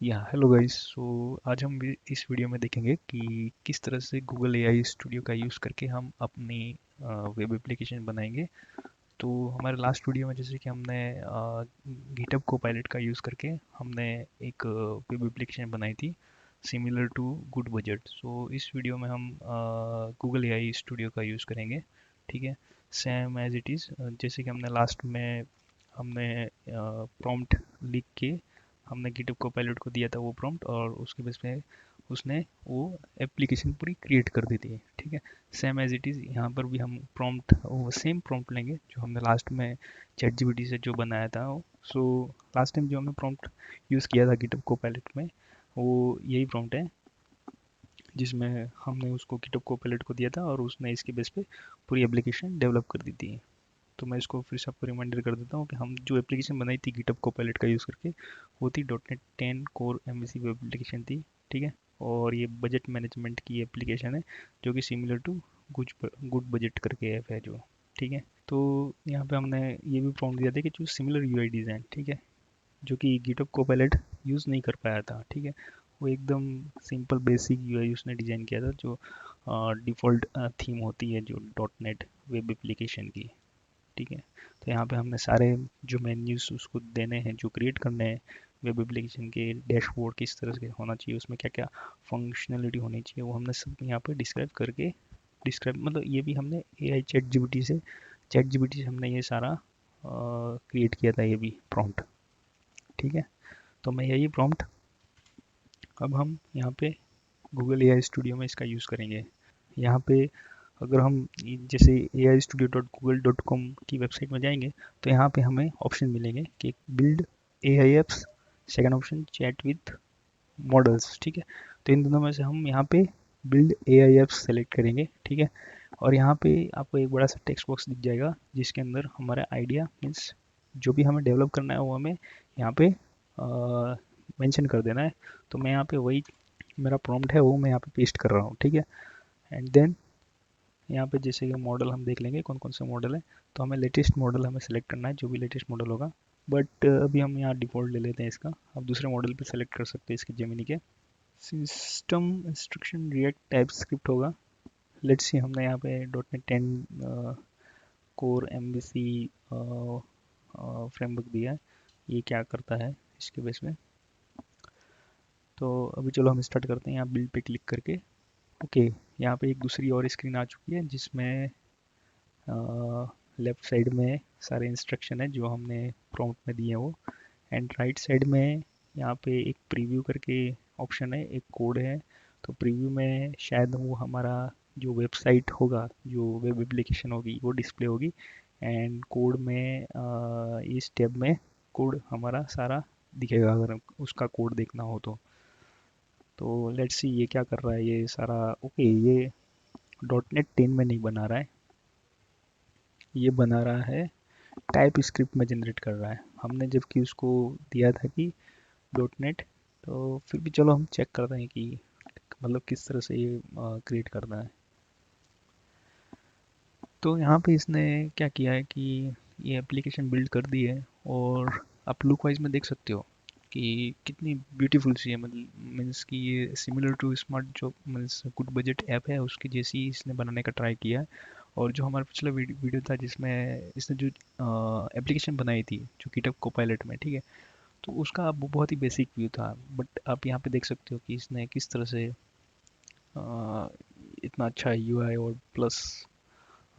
या hello guys. आज हम इस वीडियो में देखेंगे कि किस तरह से गूगल एआई स्टूडियो का यूज़ करके हम अपनी वेब एप्लीकेशन बनाएंगे। तो हमारे लास्ट वीडियो में जैसे कि हमने गिटहब को पायलट का यूज़ करके हमने एक वेब एप्लीकेशन बनाई थी सिमिलर टू गुड बजट। इस वीडियो में हम गूगल एआई स्टूडियो का यूज़ करेंगे। ठीक है, सेम एज इट इज़। जैसे कि हमने लास्ट में हमने प्रॉम्प्ट लिख के हमने गिटहब को पायलट को दिया था वो प्रॉम्प्ट, और उसके बेस पे उसने वो एप्लीकेशन पूरी क्रिएट कर दी थी। ठीक है, सेम एज इट इज़ यहाँ पर भी हम प्रॉम्प्ट वो सेम प्रॉम्प्ट लेंगे जो हमने लास्ट में चैट जीपीटी से जो बनाया था। सो लास्ट टाइम जो हमने प्रॉम्प्ट यूज़ किया था गिटहब को पायलट में, वो यही प्रॉम्प्ट है जिसमें हमने उसको गिटहब को पायलट को दिया था और उसने इसके बेस पे पूरी एप्लीकेशन डेवलप कर दी थी। तो मैं इसको फिर से आपको रिमाइंडर कर देता हूँ कि हम जो एप्लीकेशन बनाई थी गिटहब कोपायलट का यूज़ करके, वो थी dot net 10 core MVC web application थी। ठीक है, और ये बजट मैनेजमेंट की एप्लीकेशन है जो कि similar to good good budget करके ऐप है जो। ठीक है, तो यहाँ पे हमने ये भी प्रॉम्प्ट दिया था कि जो सिमिलर यूआई डिज़ाइन, ठीक है, जो कि गिटहब कोपायलट यूज़ नहीं कर पाया था। ठीक है, वो एकदम सिंपल बेसिक यूआई उसने डिज़ाइन किया था जो डिफ़ॉल्ट थीम होती है जो डॉट नेट वेब एप्लीकेशन की। ठीक है, तो यहाँ पे हमने सारे जो मेन्यूज उसको देने हैं, जो क्रिएट करने हैं वेब एप्लीकेशन के, डैशबोर्ड किस तरह से होना चाहिए, उसमें क्या क्या फंक्शनलिटी होनी चाहिए, वो हमने सब यहाँ पे डिस्क्राइब करके डिस्क्राइब मतलब ये भी हमने एआई चैट जीपीटी से हमने ये सारा क्रिएट किया था, ये भी प्रॉम्प्ट। ठीक है, तो मैं यही प्रॉम्प्ट अब हम यहाँ पे गूगल एआई स्टूडियो में इसका यूज़ करेंगे। यहाँ पे अगर हम जैसे ai studio.google.com की वेबसाइट में जाएंगे तो यहाँ पे हमें ऑप्शन मिलेंगे कि build AI apps, second option chat with models. ठीक है, तो इन दोनों में से हम यहाँ पे बिल्ड एआई एप्स सेलेक्ट करेंगे। ठीक है, और यहाँ पे आपको एक बड़ा सा टेक्स्ट बॉक्स दिख जाएगा जिसके अंदर हमारा आइडिया मीन्स जो भी हमें डेवलप करना है वो हमें यहाँ पे मेंशन कर देना है। तो मैं यहाँ पे वही मेरा प्रॉम्प्ट है वो मैं यहाँ पे पेस्ट कर रहा हूँ। ठीक है, एंड देन यहाँ पे जैसे कि मॉडल हम देख लेंगे कौन कौन से मॉडल है। तो हमें लेटेस्ट मॉडल हमें सेलेक्ट करना है, जो भी लेटेस्ट मॉडल होगा, बट अभी हम यहाँ डिफ़ॉल्ट ले लेते हैं इसका। आप दूसरे मॉडल पे सेलेक्ट कर सकते हैं इसके जेमिनी के। System instruction react type script होगा। लेट्स सी, हमने यहाँ पे .NET 10 कोर एमवीसी फ्रेमवर्क दिया है, ये क्या करता है इसके बेस में। तो अभी चलो हम स्टार्ट करते हैं यहाँ बिल्ड पे क्लिक करके। ओके, यहाँ पे एक दूसरी और स्क्रीन आ चुकी है जिसमें लेफ्ट साइड में सारे इंस्ट्रक्शन है जो हमने प्रॉम्प्ट में दिए हैं वो, एंड राइट साइड में यहाँ पे एक प्रीव्यू करके ऑप्शन है, एक कोड है। तो प्रीव्यू में शायद वो हमारा जो वेबसाइट होगा, जो वेब एप्लीकेशन होगी वो डिस्प्ले होगी, एंड कोड में इस टैब में कोड हमारा सारा दिखेगा अगर उसका कोड देखना हो तो लेट्स सी ये क्या कर रहा है ये सारा। ओके, ये .NET 10 में नहीं बना रहा है, ये बना रहा है टाइप स्क्रिप्ट में जनरेट कर रहा है। हमने जबकि उसको दिया था कि .NET। तो फिर भी चलो हम चेक करते हैं कि मतलब किस तरह से ये क्रिएट करना है। तो यहाँ पे इसने क्या किया है कि ये एप्लीकेशन बिल्ड कर दी है, और आप लुक वाइज में देख सकते हो कि कितनी ब्यूटीफुल सी है। मतलब मीन्स कि ये सिमिलर टू स्मार्ट जो मीन्स गुड बजट ऐप है उसकी जैसी इसने बनाने का ट्राई किया है। और जो हमारा पिछला वीडियो था जिसमें इसने जो एप्लीकेशन बनाई थी जो गिटहब कोपायलट में, ठीक है, तो उसका वो बहुत ही बेसिक व्यू था, बट आप यहाँ पे देख सकते हो कि इसने किस तरह से अ, इतना अच्छा यूआई और प्लस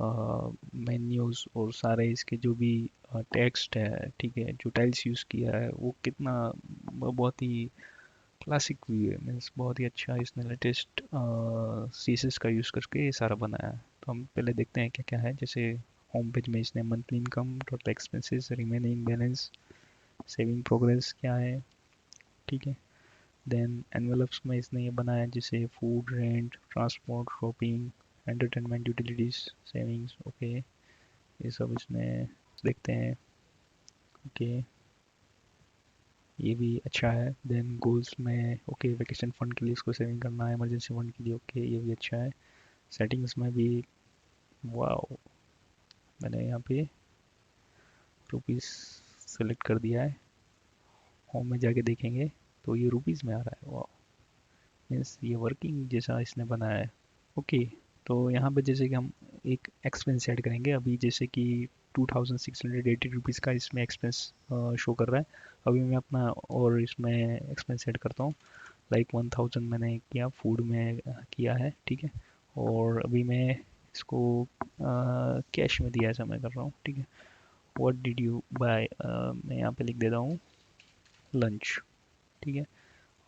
मेन्यूज और सारे इसके जो भी टेक्स्ट है, ठीक है, जो टाइल्स यूज़ किया है वो कितना बहुत ही क्लासिक व्यू है। मीन्स बहुत ही अच्छा इसने लेटेस्ट सीसेस का यूज़ करके ये सारा बनाया है। तो हम पहले देखते हैं क्या क्या है। जैसे होम पेज में इसने monthly income, total expenses, remaining balance, saving progress क्या है, ठीक है। देन एनवेलप्स में इसने ये बनाया जैसे food, rent, transport, shopping, entertainment, utilities, savings. Okay, ये सब इसने देखते हैं। ओके, ये भी अच्छा है। देन गोल्स में ओके, वेकेशन फंड के लिए इसको सेविंग करना है, इमरजेंसी फंड के लिए। ओके, ये भी अच्छा है। सेटिंग्स में भी वाओ, मैंने यहाँ पे रुपीस सेलेक्ट कर दिया है। होम में जाके देखेंगे तो ये रुपीज़ में आ रहा है। वाह, मीन्स ये वर्किंग जैसा इसने बनाया है। ओके, तो यहाँ पे जैसे कि हम एक एक्सपेंस ऐड करेंगे, अभी जैसे कि 2680 रुपीज़ का इसमें एक्सपेंस शो कर रहा है। अभी मैं अपना और इसमें एक्सपेंस ऐड करता हूँ। लाइक 1000 मैंने किया फूड में किया है, ठीक है। और अभी मैं इसको कैश में दिया ऐसा मैं कर रहा हूँ, ठीक है। व्हाट डिड यू बाय, मैं यहाँ पे लिख देता हूँ लंच, ठीक है।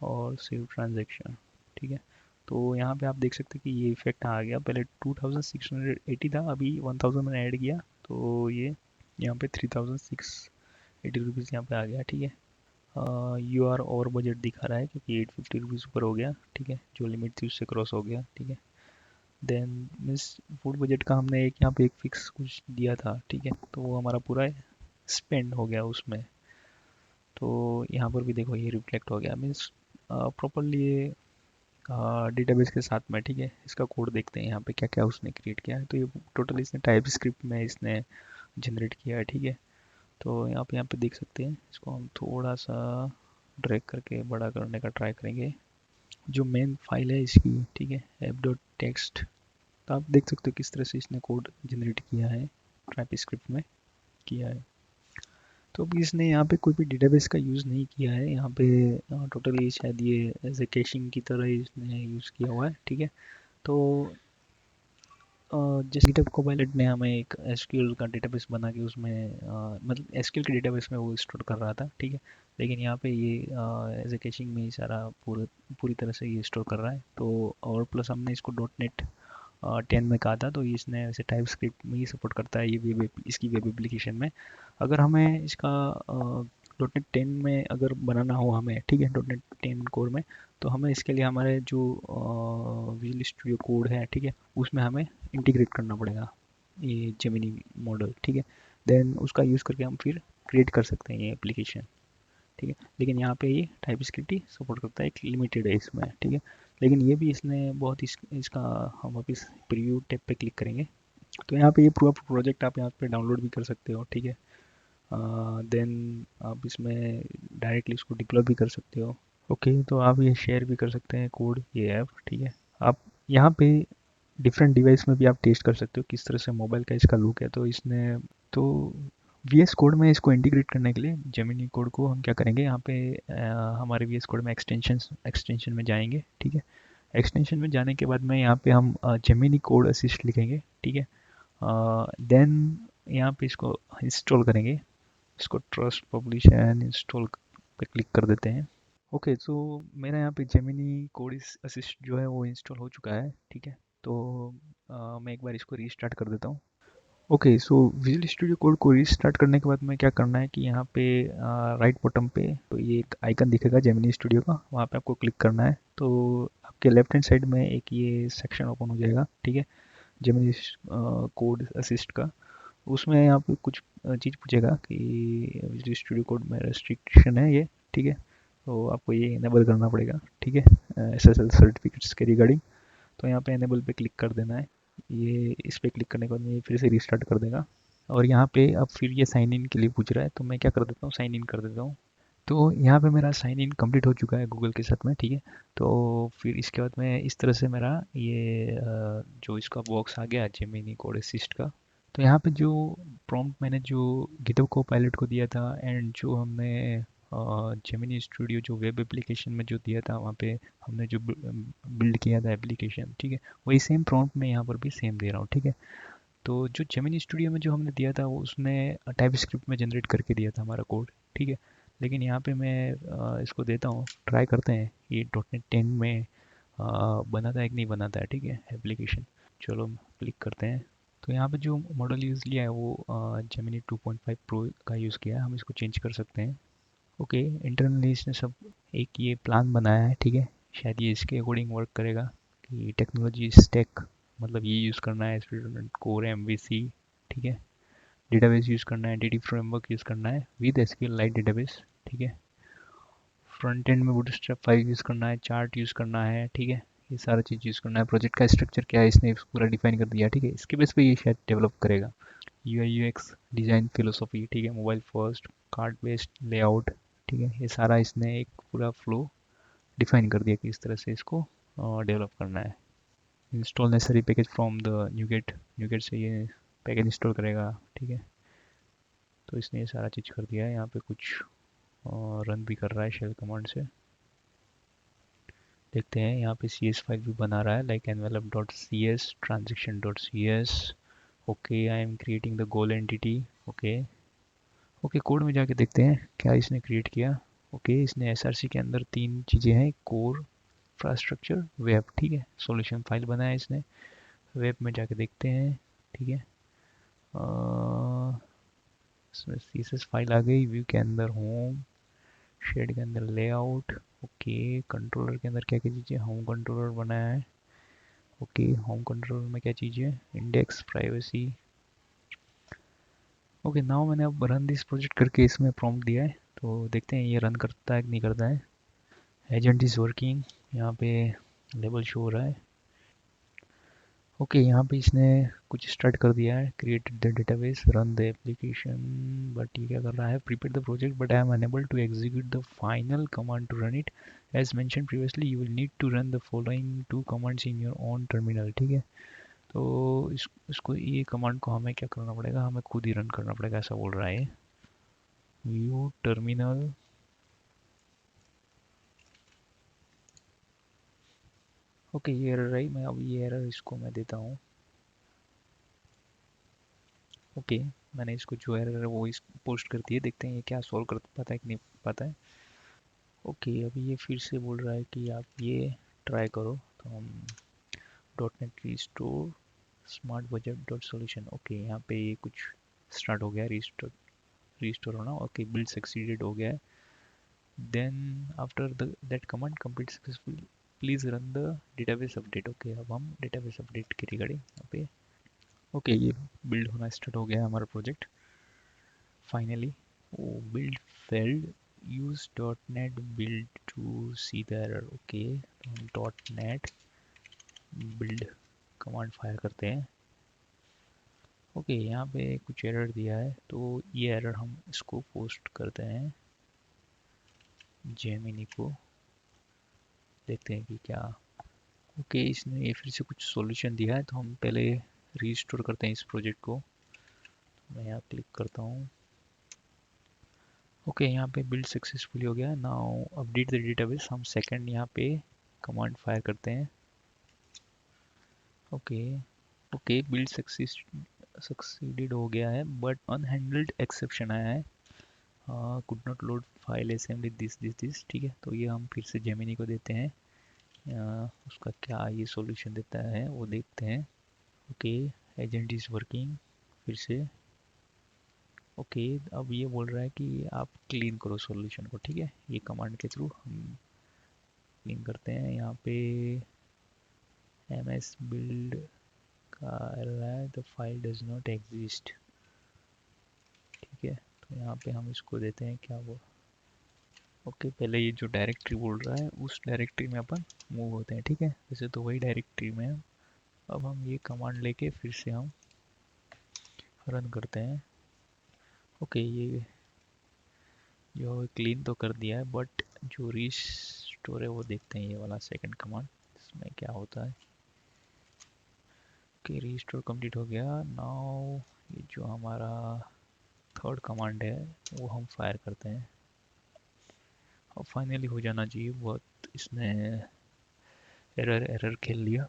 और सेव ट्रांजेक्शन, ठीक है। तो यहाँ पे आप देख सकते हैं कि ये इफेक्ट आ गया। पहले 2680 था, अभी 1000 मैंने ऐड किया, तो ये यहाँ पे 3680 रुपीज़ यहाँ पे आ गया, ठीक है। यू आर ओवर बजट दिखा रहा है क्योंकि 850 रुपीज़ ऊपर हो गया, ठीक है। जो लिमिट थी उससे क्रॉस हो गया, ठीक है। देन मिस फूड बजट का हमने एक यहाँ पे एक फिक्स कुछ दिया था, ठीक है। तो वो हमारा पूरा स्पेंड हो गया उसमें। तो यहाँ पर भी देखो ये रिफ्लेक्ट हो गया, मीन्स प्रॉपरली ये डेटाबेस के साथ में, ठीक है। इसका कोड देखते हैं यहाँ पे क्या क्या उसने क्रिएट किया है। तो ये टोटल इसने टाइप स्क्रिप्ट में इसने जनरेट किया है, ठीक है। तो यहाँ पे देख सकते हैं, इसको हम थोड़ा सा ड्रैग करके बड़ा करने का ट्राई करेंगे। जो मेन फाइल है इसकी, ठीक है, ऐप डॉट टेक्स्ट। तो आप देख सकते हो किस तरह से इसने कोड जनरेट किया है, टाइप स्क्रिप्ट में किया है। तो अभी इसने यहाँ पे कोई भी डेटाबेस का यूज़ नहीं किया है यहाँ पे। टोटली शायद ये एज ए कैशिंग की तरह ही इसने यूज़ किया हुआ है, ठीक है। तो जैसे गिटहब कोपायलट ने हमें एक एसक्यूएल का डेटाबेस बना के उसमें मतलब एसक्यूएल के डेटाबेस में वो स्टोर कर रहा था, ठीक है। लेकिन यहाँ पे ये एज ए कैशिंग में ही सारा पूरी तरह से ये स्टोर कर रहा है। तो और प्लस हमने इसको डॉट नेट 10 में कहा था, तो इसने ऐसे टाइप स्क्रिप्ट में ही सपोर्ट करता है ये इसकी वेब एप्लीकेशन में। अगर हमें इसका डॉट नेट 10 में अगर बनाना हो हमें, ठीक है, डॉट नेट 10 कोर में, तो हमें इसके लिए हमारे जो विजुअल स्टूडियो कोड है, ठीक है, उसमें हमें इंटीग्रेट करना पड़ेगा ये जेमिनी मॉडल, ठीक है। देन उसका यूज़ करके हम फिर क्रिएट कर सकते हैं ये एप्लीकेशन, ठीक है। लेकिन यहाँ पे ये टाइप स्क्रिप्ट ही सपोर्ट करता है, एक लिमिटेड है इसमें, ठीक है। लेकिन ये भी इसने बहुत इसका हम वापस प्रीव्यू टैब पे क्लिक करेंगे तो यहाँ पे ये पूरा प्रोजेक्ट आप यहाँ पे डाउनलोड भी कर सकते हो, ठीक है। देन आप इसमें डायरेक्टली इसको डिप्लॉय भी कर सकते हो। ओके, तो आप ये शेयर भी कर सकते हैं कोड, ये ऐप, ठीक है। आप यहाँ पे डिफरेंट डिवाइस में भी आप टेस्ट कर सकते हो किस तरह से मोबाइल का इसका लुक है। तो इसने तो VS कोड में इसको इंटीग्रेट करने के लिए जेमिनी कोड को हम क्या करेंगे, यहाँ पे हमारे VS कोड में एक्सटेंशन में जाएंगे, ठीक है। एक्सटेंशन में जाने के बाद में यहाँ पे हम जेमिनी कोड असिस्ट लिखेंगे, ठीक है। देन यहाँ पे इसको इंस्टॉल करेंगे, इसको ट्रस्ट पब्लिश एंड इंस्टॉल पे क्लिक कर देते हैं। ओके, तो मेरा यहाँ पे जेमिनी कोड असिस्ट जो है वो इंस्टॉल हो चुका है, ठीक है। तो मैं एक बार इसको रीस्टार्ट कर देता हूँ। Okay, so visual studio code को रीस्टार्ट करने के बाद में क्या करना है कि यहाँ पे राइट बॉटम पे तो ये एक आइकन दिखेगा जेमिनी स्टूडियो का, वहाँ पे आपको क्लिक करना है। तो आपके लेफ्ट हैंड साइड में एक ये सेक्शन ओपन हो जाएगा, ठीक है, जेमिनी कोड असिस्ट का। उसमें यहाँ पे कुछ चीज़ पूछेगा कि विजुअल स्टूडियो कोड में रेस्ट्रिक्शन है ये, ठीक है। तो आपको ये इनेबल करना पड़ेगा, ठीक है, SSL सर्टिफिकेट्स के रिगार्डिंग। तो यहाँ पे इनेबल पे क्लिक कर देना है। ये इस पे क्लिक करने के बाद ये फिर से रिस्टार्ट कर देगा। और यहाँ पे अब फिर ये साइन इन के लिए पूछ रहा है, तो मैं क्या कर देता हूँ, साइन इन कर देता हूँ। तो यहाँ पे मेरा साइन इन कंप्लीट हो चुका है गूगल के साथ में, ठीक है। तो फिर इसके बाद में इस तरह से मेरा ये जो इसका बॉक्स आ गया जेमिनी कोड असिस्ट का। तो यहाँ पे जो प्रॉम्प्ट मैंने जो गिटहब को पायलट को दिया था एंड जो हमने जेमिनी स्टूडियो जो वेब एप्लीकेशन में जो दिया था वहाँ पे हमने जो बिल्ड किया था एप्लीकेशन, ठीक है, वही सेम प्रॉम्प्ट मैं यहाँ पर भी सेम दे रहा हूँ, ठीक है। तो जो जेमिनी स्टूडियो में जो हमने दिया था वो उसने टाइप स्क्रिप्ट में जनरेट करके दिया था हमारा कोड, ठीक है। लेकिन यहाँ पे मैं इसको देता हूँ, ट्राई करते हैं ये डॉट नेट 10 में बनाता है कि नहीं बनाता है, ठीक है, एप्लीकेशन। चलो क्लिक करते हैं। तो यहाँ पे जो मॉडल यूज़ लिया है वो जेमिनी 2.5 प्रो का यूज़ किया है, हम इसको चेंज कर सकते हैं। ओके, इंटरनली इसने सब एक ये प्लान बनाया है, ठीक है। शायद ये इसके अकॉर्डिंग वर्क करेगा कि टेक्नोलॉजी स्टैक मतलब ये यूज़ करना है, स्टूडेंट कोर MVC, ठीक है। डेटाबेस यूज़ करना है, एंटिटी फ्रेमवर्क यूज़ करना है विद SQL लाइट डेटाबेस, ठीक है। फ्रंट एंड में बूटस्ट्रैप 5 यूज़ करना है, चार्ट यूज़ करना है, ठीक है। ये सारा चीज़ यूज़ करना है। प्रोजेक्ट का स्ट्रक्चर क्या है इसने पूरा डिफाइन कर दिया, ठीक है। इसके बेस पे ये शायद डेवलप करेगा। UI UX डिज़ाइन फिलोसॉफी, ठीक है, mobile first, card based layout, ठीक है, ये सारा इसने एक पूरा फ्लो डिफाइन कर दिया कि इस तरह से इसको डेवलप करना है। Install necessary package from the NuGet, NuGet से ये पैकेज इंस्टॉल करेगा। ठीक है, तो इसने ये सारा चीज़ कर दिया है। यहाँ पे कुछ रन भी कर रहा है शेल कमांड से। देखते हैं, यहाँ पे cs फाइल भी बना रहा है, like envelope.cs, transaction.cs। Okay, I am creating the goal entity. Okay okay, code में जाके देखते हैं क्या इसने क्रिएट किया। ओके, इसने src के अंदर तीन चीज़ें हैं, कोर, इंफ्रास्ट्रक्चर, वेब। ठीक है, सॉल्यूशन फाइल बनाया इसने। वेब में जाके देखते हैं। ठीक है, इसमें css फाइल आ गई। व्यू के अंदर होम, शेड के अंदर लेआउट। ओके, कंट्रोलर के अंदर क्या क्या चीज़ें, होम कंट्रोलर बनाया है। ओके, होम कंट्रोलर में क्या चीज़ें, इंडेक्स, प्राइवेसी। ओके, नाउ मैंने अब रन दिस प्रोजेक्ट करके इसमें प्रॉम्प्ट दिया है, तो देखते हैं ये रन करता है कि नहीं करता है। एजेंट इज़ वर्किंग, यहाँ पे लेबल शो हो रहा है। ओके, यहाँ पे इसने कुछ स्टार्ट कर दिया है, created the database, run the application. But ये क्या कर रहा है, prepare the project but I am unable to execute the final command to run it. As mention previously you will need to run the following two commands in your own terminal. ठीक है, तो इसको, ये command को हमें क्या करना पड़ेगा, हमें खुद ही रन करना पड़ेगा, ऐसा बोल रहा है। View terminal. ओके, ये एरर आई, मैं अब ये एरर इसको मैं देता हूँ। ओके, मैंने इसको जो एरर है वो इस पोस्ट कर दिए, देखते हैं ये क्या सॉल्व कर पाता है कि नहीं पाता है। ओके, अभी ये फिर से बोल रहा है कि आप ये ट्राई करो, तो हम dot net restore smart budget dot solution. Okay, यहाँ पे ये कुछ स्टार्ट हो गया, रीस्टोर, रीस्टोर होना। ओके, बिल्ड सक्सीडेड हो गया है। Then after the that command complete successful, please run the database update. Okay, अब हम डेटाबेस अपडेट की रिगार्डिंग यहाँ पे। ओके, ये बिल्ड होना स्टार्ट हो गया है हमारा project finally. Oh, build failed, use dot net build to see the error. Okay, तो हम dot net build command fire करते हैं। ओके, यहाँ पे कुछ एरर दिया है, तो ये एरर हम इसको पोस्ट करते हैं जेमिनी को, देखते हैं कि क्या। ओके, इसने ये फिर से कुछ सॉल्यूशन दिया है, तो हम पहले रीस्टोर करते हैं इस प्रोजेक्ट को। मैं यहाँ क्लिक करता हूँ। ओके, यहाँ पे बिल्ड सक्सेसफुली हो गया। नाउ अपडेट द डेटाबेस, हम सेकंड यहाँ पे कमांड फायर करते हैं। ओके ओके, बिल्ड सक्सीडेड हो गया है, बट अनहैंडल्ड एक्सेप्शन आया है। Could not load file assembly this. ठीक है, तो ये हम फिर से जेमिनी को देते हैं। उसका क्या ये सॉल्यूशन देता है वो देखते हैं। ओके, एजेंट इज़ वर्किंग, फिर से। ओके, अब ये बोल रहा है कि आप क्लीन करो सॉल्यूशन को। ठीक है, ये कमांड के थ्रू हम क्लीन करते हैं। यहाँ पे ms build का एरर है, the file does not exist. ठीक है, तो यहाँ पे हम इसको देते हैं क्या वो। ओके, पहले ये जो डायरेक्टरी बोल रहा है उस डायरेक्टरी में अपन मूव होते हैं। ठीक है, वैसे तो वही डायरेक्टरी में है। अब हम ये कमांड लेके फिर से हम रन करते हैं। ओके, ये जो क्लीन तो कर दिया है, बट जो रिस्टोर है वो देखते हैं, ये वाला सेकंड कमांड, इसमें क्या होता है। ओके, रिस्टोर कंप्लीट हो गया। नाउ ये जो हमारा थर्ड कमांड है वो हम फायर करते हैं। अब फाइनली हो जाना चाहिए, बहुत इसने एरर एरर खेल लिया।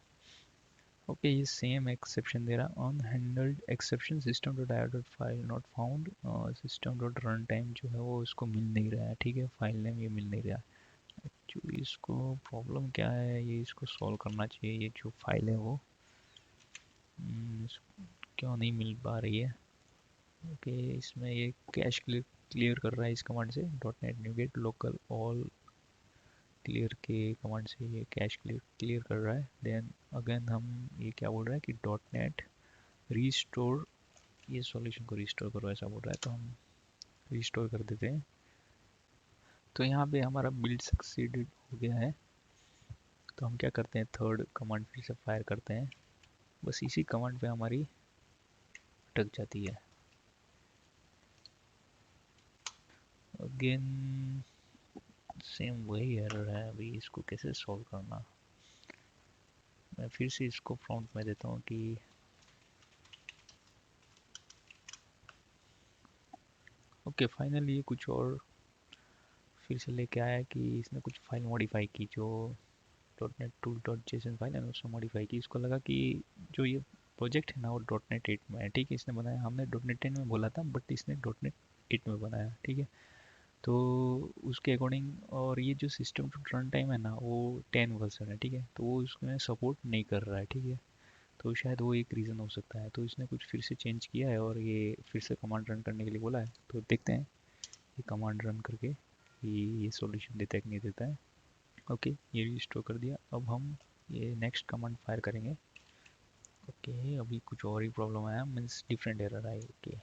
ओके, ये सेम एक्सेप्शन दे रहा, unhandled exception, system dot I dot file not found, system dot run time जो है वो इसको मिल नहीं रहा है। ठीक है, फाइल नेम ये मिल नहीं रहा। एक्चुअली इसको प्रॉब्लम क्या है, ये इसको सॉल्व करना चाहिए। ये जो फाइल है वो क्यों नहीं मिल पा रही है। ओके, इसमें ये कैश क्लियर कर रहा है इस कमांड से, dot net NuGet local all clear के कमांड से ये कैश क्लियर कर रहा है। देन अगेन हम ये क्या बोल रहा है कि डॉट नेट रीस्टोर, ये सॉल्यूशन को रीस्टोर करो ऐसा बोल रहा है, तो हम रीस्टोर कर देते हैं। तो यहाँ पे हमारा बिल्ड सक्सीडेड हो गया है। तो हम क्या करते हैं, थर्ड कमांड फिर से फायर करते हैं। बस इसी कमांड पे हमारी अटक जाती है। अगेन सेम वही एरर है, अभी इसको कैसे सॉल्व करना। मैं फिर से इसको प्रॉम्प्ट में देता हूँ कि ओके फाइनली ये कुछ और फिर से लेके आया कि इसने कुछ फाइल मॉडिफाई की, जो dot net tool dot JSON file है उसमें मॉडिफाई की। इसको लगा कि जो ये प्रोजेक्ट है ना वो डॉट नेट 8 में है, ठीक है। इसने बनाया, हमने डॉट नेट 10 में बोला था बट इसने डॉट नेट 8 में बनाया, ठीक है। तो उसके अकॉर्डिंग, और ये जो सिस्टम टू रन टाइम है ना वो 10 वर्जन है, ठीक है। तो वो उसमें सपोर्ट नहीं कर रहा है, ठीक है। तो शायद वो एक रीज़न हो सकता है। तो इसने कुछ फिर से चेंज किया है और ये फिर से कमांड रन करने के लिए बोला है। तो देखते हैं ये कमांड रन करके ये सॉल्यूशन देता है कि नहीं देता है। ओके ये रिस्टोर कर दिया। अब हम ये नेक्स्ट कमांड फायर करेंगे। ओके अभी कुछ और ही प्रॉब्लम आया, मीन्स डिफरेंट एरर आई। ओके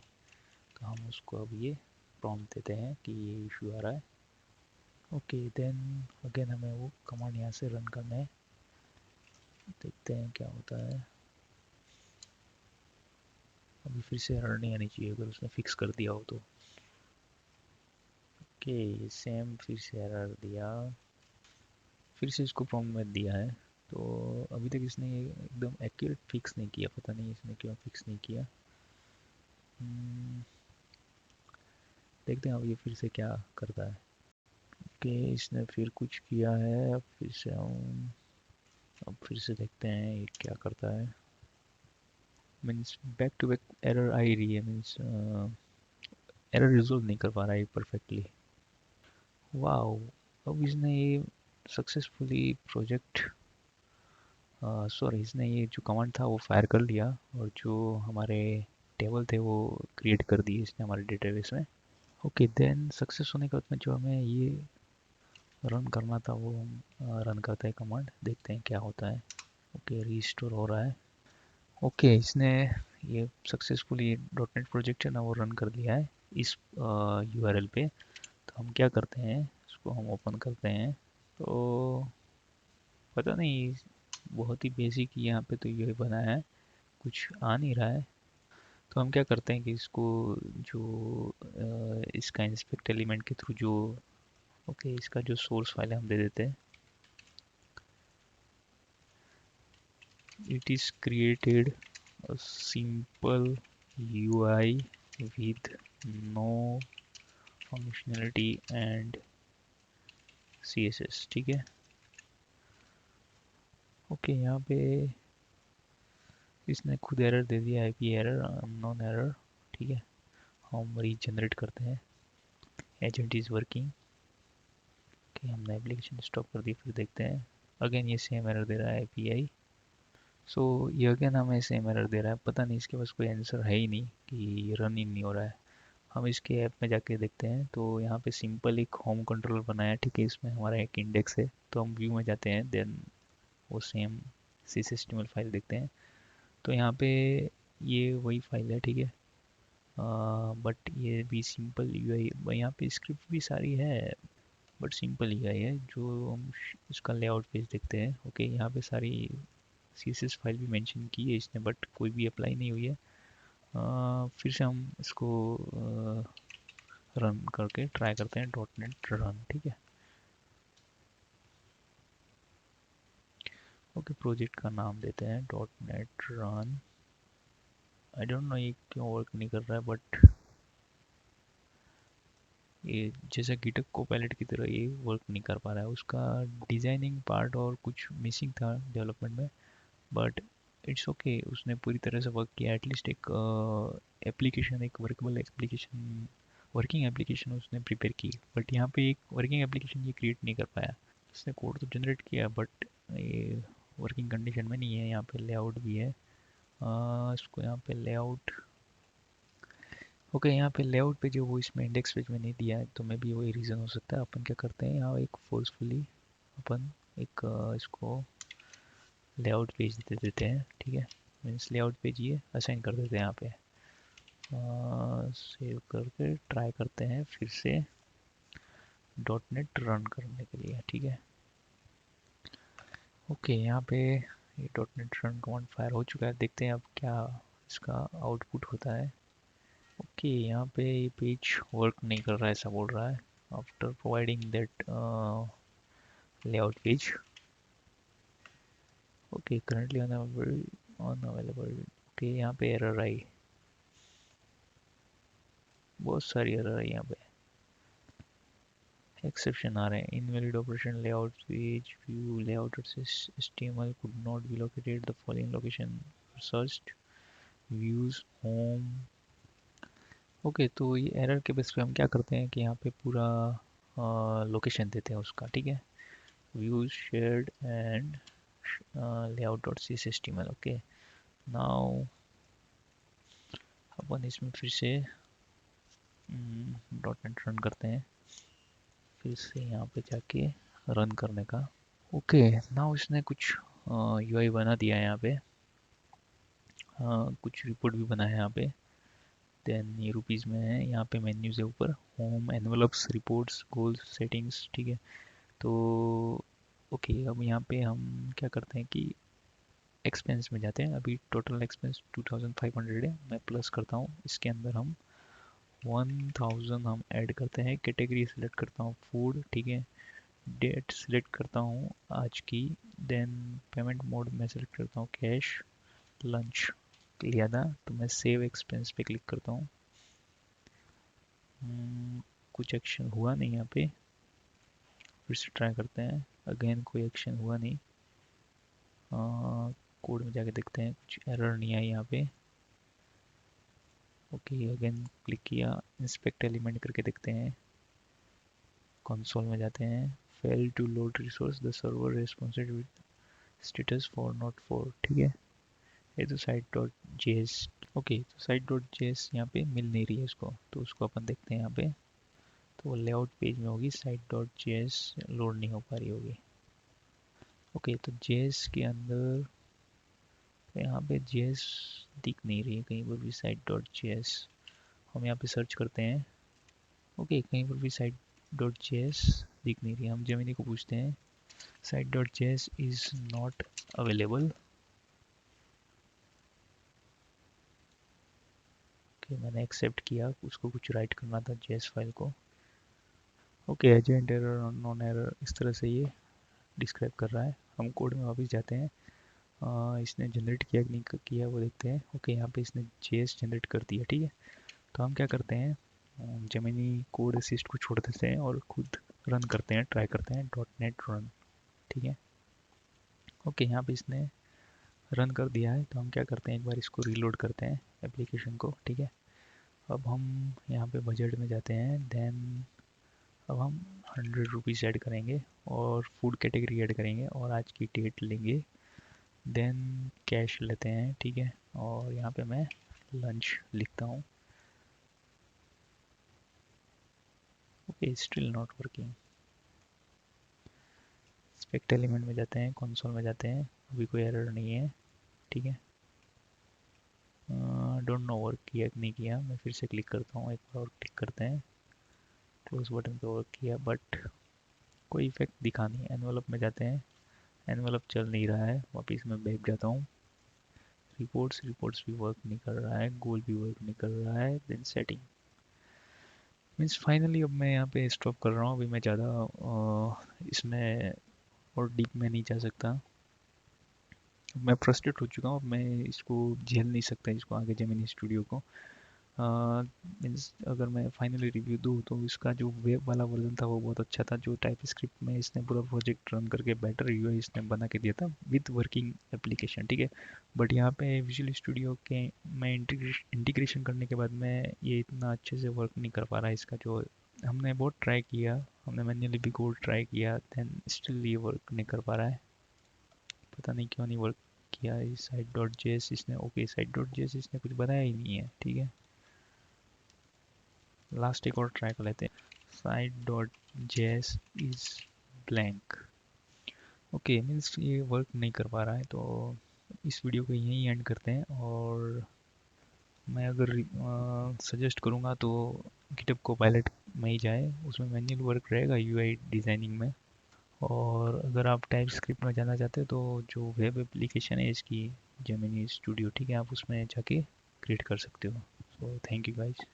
तो हम उसको अब ये प्रॉम्प्ट देते हैं कि ये इशू आ रहा है। ओके देन अगेन हमें वो कमांड यहाँ से रन करना है, देखते हैं क्या होता है। अभी फिर से एरर नहीं आनी चाहिए अगर उसने फिक्स कर दिया हो तो। ओके सेम फिर से एरर दिया, फिर से इसको प्रॉम्प्ट में दिया है। तो अभी तक इसने ये एकदम एक्यूरेट फिक्स नहीं किया, पता नहीं इसने क्यों फिक्स नहीं किया। देखते हैं अब ये फिर से क्या करता है। ओके इसने फिर कुछ किया है, अब फिर से हम अब फिर से देखते हैं ये क्या करता है। Means back to back error आ ही रही है, मीन्स एरर रिजोल्व नहीं कर पा रहा है परफेक्टली। वाओ अब इसने ये सक्सेसफुली प्रोजेक्ट, सॉरी इसने ये जो कमांड था वो फायर कर लिया, और जो हमारे टेबल थे वो क्रिएट कर दिए इसने हमारे डेटाबेस में। ओके देन सक्सेस होने के बाद में जो हमें ये रन करना था वो हम रन करते हैं कमांड, देखते हैं क्या होता है। ओके रीस्टोर हो रहा है। ओके इसने ये सक्सेसफुली डॉट नेट प्रोजेक्ट है ना वो रन कर लिया है इस यूआरएल पे। तो हम क्या करते हैं, इसको हम ओपन करते हैं। तो पता नहीं, बहुत ही बेसिक यहाँ पे तो ये बना है, कुछ आ नहीं रहा है। तो हम क्या करते हैं कि इसको जो इसका इंस्पेक्ट एलिमेंट के थ्रू जो, ओके इसका जो सोर्स फाइल है हम दे देते हैं। It is created a simple UI with no functionality and CSS, ठीक है। ओके यहाँ पे इसने खुद एरर दे दिया, आईपी एरर अननोन एरर, ठीक है। हम रीजनरेट करते हैं, एजेंट इज वर्किंग। ओके हमने एप्लीकेशन स्टॉप कर दी, फिर देखते हैं अगेन ये सेम एरर दे रहा है API। सो ये अगेन हमें सेम एरर दे रहा है, पता नहीं इसके पास कोई आंसर है ही नहीं कि रन ही नहीं हो रहा है। हम इसके ऐप में जाके देखते हैं। तो यहाँ पे सिंपल एक होम कंट्रोलर बनाया, ठीक है। इसमें हमारा एक इंडेक्स है, तो हम व्यू में जाते हैं, देन वो सेम CSS HTML फाइल देखते हैं। तो यहाँ पे ये वही फाइल है, ठीक है। बट ये भी सिंपल यूआई, यहाँ पे स्क्रिप्ट भी सारी है बट सिंपल यूआई है। जो हम इसका लेआउट पेज देखते हैं, ओके यहाँ पे सारी CSS फाइल भी मेंशन की है इसने बट कोई भी अप्लाई नहीं हुई है। फिर से हम इसको रन करके ट्राई करते हैं, डॉट नेट रन, ठीक है। ओके प्रोजेक्ट का नाम देते हैं dot net run. I don't know ये क्यों वर्क नहीं कर रहा है, बट ये जैसे गिटहब कोपायलट की तरह ये वर्क नहीं कर पा रहा है। उसका डिजाइनिंग पार्ट और कुछ मिसिंग था डेवलपमेंट में, बट इट्स ओके उसने पूरी तरह से वर्क किया। एटलीस्ट एक एप्लीकेशन, एक वर्केबल एप्लीकेशन, वर्किंग एप्लीकेशन उसने प्रिपेयर की। बट यहाँ पे एक वर्किंग एप्लीकेशन ये क्रिएट नहीं कर पाया। इसने कोड तो जनरेट किया बट ये वर्किंग कंडीशन में नहीं है। यहाँ पे लेआउट भी है, इसको यहाँ पे लेआउट, ओके यहाँ पे लेआउट पे जो वो इसमें इंडेक्स पेज में नहीं दिया है, तो मे भी वही रीज़न हो सकता है। अपन क्या करते हैं यहाँ एक फोर्सफुली अपन एक इसको लेआउट पेज दे देते हैं, ठीक है। मीन्स लेआउट पेज ये असाइन कर देते हैं यहाँ पे। सेव करके ट्राई करते हैं फिर से डॉट नेट रन करने के लिए, ठीक है। ओके यहाँ पे ये dot net run command fire हो चुका है, देखते हैं अब क्या इसका आउटपुट होता है। ओके यहाँ पे ये पेज वर्क नहीं कर रहा है ऐसा बोल रहा है। after providing that layout page. Okay, currently unavailable. Okay, यहाँ पे एरर आई, बहुत सारी एरर आई यहाँ पे, एक्सेप्शन आ रहे हैं. Invalid operation layout page view layout HTML could not be located the following location searched views home. Okay तो ये एरर के बेस पे हम क्या करते हैं कि यहाँ पे पूरा लोकेशन देते हैं उसका, ठीक है. Views shared and layout dot C S T M L. Okay, now अपन इसमें फिर से डॉट नेट रन करते हैं, फिर से यहाँ पे जाके रन करने का. ओके, नाउ इसने कुछ यूआई बना दिया है यहाँ पे, कुछ रिपोर्ट भी बना है यहाँ पे. देन ये रुपीज़ में है, यहाँ पे मेन्यूज है ऊपर, home, envelopes, reports, goals, settings, ठीक है. तो ओके, अब यहाँ पे हम क्या करते हैं कि एक्सपेंस में जाते हैं. अभी टोटल एक्सपेंस 2500 है, मैं प्लस करता हूँ, इसके अंदर हम 1000 हम ऐड करते हैं. कैटेगरी सेलेक्ट करता हूँ फूड, ठीक है. डेट सिलेक्ट करता हूँ आज की. देन पेमेंट मोड में सेलेक्ट करता हूँ कैश. लंच लिया था तो मैं सेव एक्सपेंस पे क्लिक करता हूँ. कुछ एक्शन हुआ नहीं यहाँ पे, फिर से ट्राई करते हैं. अगेन कोई एक्शन हुआ नहीं. कोड में जाके देखते हैं, कुछ एरर नहीं आई यहाँ पे. ओके, अगेन क्लिक किया, इंस्पेक्ट एलिमेंट करके देखते हैं. कंसोल में जाते हैं, fail to load resource, the server responsive with status four not four, ठीक है. ये तो साइट डॉट जेएस. ओके, तो साइट डॉट जेएस यहाँ पे मिल नहीं रही है इसको, तो उसको अपन देखते हैं यहाँ पे. तो लेआउट पेज में होगी, साइट डॉट जेएस लोड नहीं हो पा रही होगी. ओके, तो जेएस के अंदर यहाँ पे जेएस दिख नहीं रही है कहीं पर भी, साइट डॉट जेएस. हम यहाँ पे सर्च करते हैं. ओके, कहीं पर भी साइट डॉट जेएस दिख नहीं रही है. हम जेमिनी को पूछते हैं, site dot JS is not available. Okay, मैंने एक्सेप्ट किया, उसको कुछ राइट करना था जेएस फाइल को. Okay, agent error, non error, इस तरह से ये डिस्क्राइब कर रहा है. हम कोड में वापस जाते हैं. इसने जनरेट किया कि नहीं किया वो देखते हैं. ओके, यहाँ पे इसने जेएस जनरेट कर दिया, ठीक है. तो हम क्या करते हैं, जेमिनी कोड असिस्ट को छोड़ देते हैं और खुद रन करते हैं, ट्राई करते हैं डॉट नेट रन, ठीक है. ओके, यहाँ पे इसने रन कर दिया है. तो हम क्या करते हैं, एक बार इसको रीलोड करते हैं एप्लीकेशन को, ठीक है. अब हम यहाँ पे बजट में जाते हैं. देन अब हम 100 रुपीज़ ऐड करेंगे और फूड कैटेगरी ऐड करेंगे और आज की डेट लेंगे. देन कैश लेते हैं, ठीक है. और यहाँ पे मैं लंच लिखता हूँ. Okay, still not working. Inspect element में जाते हैं, कंसोल में जाते हैं, अभी कोई एरर नहीं है, ठीक है. डोंट नो वर्क किया कि नहीं किया. मैं फिर से क्लिक करता हूँ, एक बार और क्लिक करते हैं, क्लोज बटन पे वर्क किया, बट कोई इफेक्ट दिखा नहीं. एनवलप में जाते हैं, एनवलप चल नहीं रहा है, वापस मैं बैक जाता हूँ. रिपोर्ट्स भी वर्क नहीं कर रहा है, गोल भी वर्क नहीं कर रहा है. देन सेटिंग मीन्स फाइनली अब मैं यहाँ पे स्टॉप कर रहा हूँ. अभी मैं ज़्यादा इसमें और डीप में नहीं जा सकता. मैं फ्रस्ट्रेट हो चुका हूँ, अब मैं इसको झेल नहीं सकता, इसको आगे जेमिनी स्टूडियो को. मीन्स अगर मैं फाइनली रिव्यू दूँ तो इसका जो वेब वाला वर्जन था वो बहुत अच्छा था, जो टाइप स्क्रिप्ट में इसने पूरा प्रोजेक्ट रन करके बेटर यूआई इसने बना के दिया था विद वर्किंग एप्लीकेशन, ठीक है. बट यहाँ पे विजुअल स्टूडियो के मैं इंटीग्रेशन करने के बाद में ये इतना अच्छे से वर्क नहीं कर पा रहा है. इसका जो हमने बहुत ट्राई किया, हमने मैन्युअली भी कोड ट्राई किया, देन स्टिल ये वर्क नहीं कर पा रहा है. पता नहीं क्यों नहीं वर्क किया. इस साइट डॉट जेएस इसने, ओके साइट डॉट जेएस इसने कुछ बनाया ही नहीं है, ठीक है. लास्ट एक और ट्राई कर लेते हैं. Site dot JS is blank. Okay, means ये वर्क नहीं कर पा रहा है. तो इस वीडियो को यहीं एंड करते हैं. और मैं अगर सजेस्ट करूँगा तो गिटहब को पायलट में ही जाए, उसमें मैन्युअल वर्क रहेगा यूआई डिज़ाइनिंग में. और अगर आप टाइप स्क्रिप्ट में जाना चाहते हो तो जो वेब एप्लीकेशन है इसकी जेमिनी स्टूडियो, ठीक है, आप उसमें जाके क्रिएट कर सकते हो. So thank you guys.